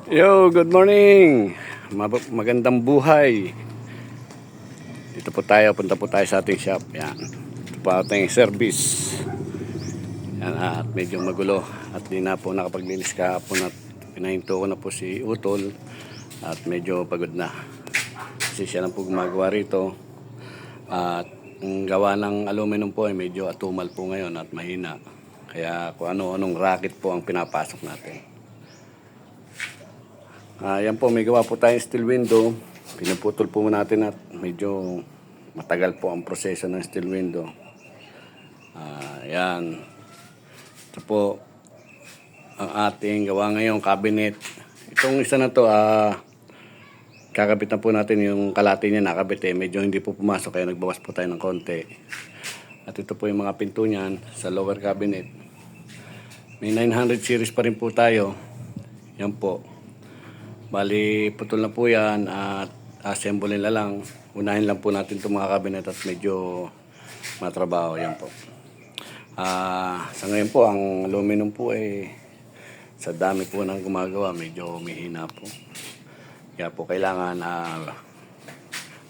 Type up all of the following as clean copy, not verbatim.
Yo, good morning. Magandang buhay. Dito po tayo, punta po tayo sa ating shop. Yan. Ito po ating service. Yan, at medyo magulo. At di na po nakapaglinis kahapon at pinahinto ko na po si Utol. At medyo pagod na. Kasi siya lang po gumagawa rito. At ang gawa ng aluminum po ay medyo atumal po ngayon at mahina. Kaya kung ano-anong racket po ang pinapasok natin. Yan po, may gawa po tayong steel window. Pinuputol po natin at medyo matagal po ang proseso ng steel window. Yan. Ito po ang ating gawa ngayon, cabinet. Itong isa na to, kakabit na po natin yung kalati niya nakabit medyo hindi po pumasok kaya nagbawas po tayo ng konti. At ito po yung mga pinto niyan sa lower cabinet. May 900 series pa rin po tayo. Yan po. Bali, putol na po yan at assemble na lang. Unahin lang po natin itong mga cabinet at medyo matrabaho. Yan po. Sa ngayon po, ang aluminum po sa dami po ng gumagawa, medyo umihina po. Kaya po kailangan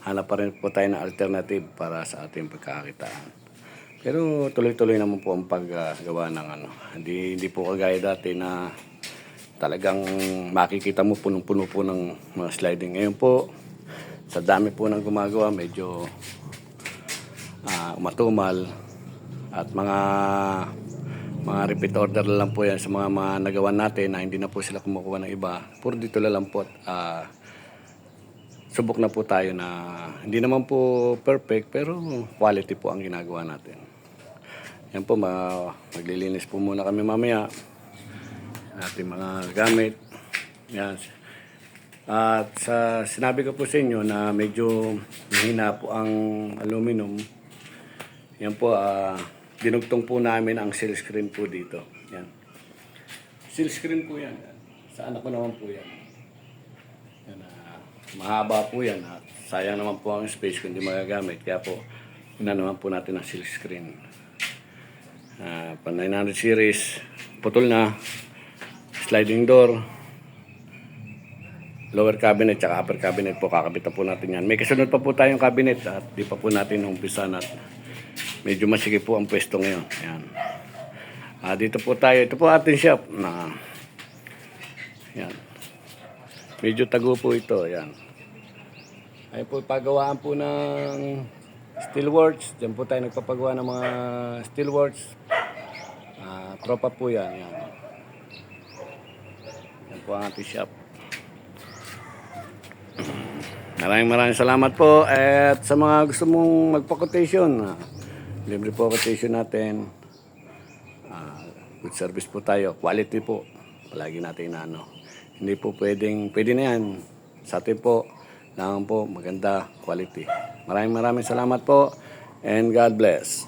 hanap pa rin po tayo ng alternative para sa ating pagkakakitaan. Pero tuloy-tuloy naman po ang paggawa ng Hindi po kagaya dati na talagang makikita mo punong-puno po ng mga sliding. Ngayon po, sa dami po ng gumagawa, medyo umatumal at mga repeat order lang po yan sa mga nagawa natin na hindi na po sila kumukuha ng iba. Puro dito lang po subok na po tayo na hindi naman po perfect pero quality po ang ginagawa natin. Yan po, maglilinis po muna kami mamaya ating mga gamit. Yan. At sinabi ko po sa inyo na medyo mahina po ang aluminum. Yan po, dinugtong po namin ang seal screen po dito. Yan. Seal screen po yan. Sa anak ko naman po yan. Yan, mahaba po yan. Sayang naman po ang space kung hindi magagamit. Kaya po, naman po natin ang seal screen. Pa 900 series, putol na. Sliding door, lower cabinet, tsaka upper cabinet po, kakabit po natin yan. May kasunod pa po tayong cabinet at di pa po natin umpisan at medyo masigit po ang pwesto ngayon. Ayan. Dito po tayo, ito po ating shop na yan. Medyo tago po ito, yan. Ay po pagawaan po ng steelworks. Diyan po tayo nagpapagawa ng mga steelworks. Tropa po yan, yan. Yan po ang ating shop. Maraming salamat po. At sa mga gusto mong magpa-quotation, libre po quotation natin. Good service po tayo. Quality po. Palagi natin hindi po pwede na yan. Sa atin po, lang po maganda quality. Maraming salamat po. And God bless.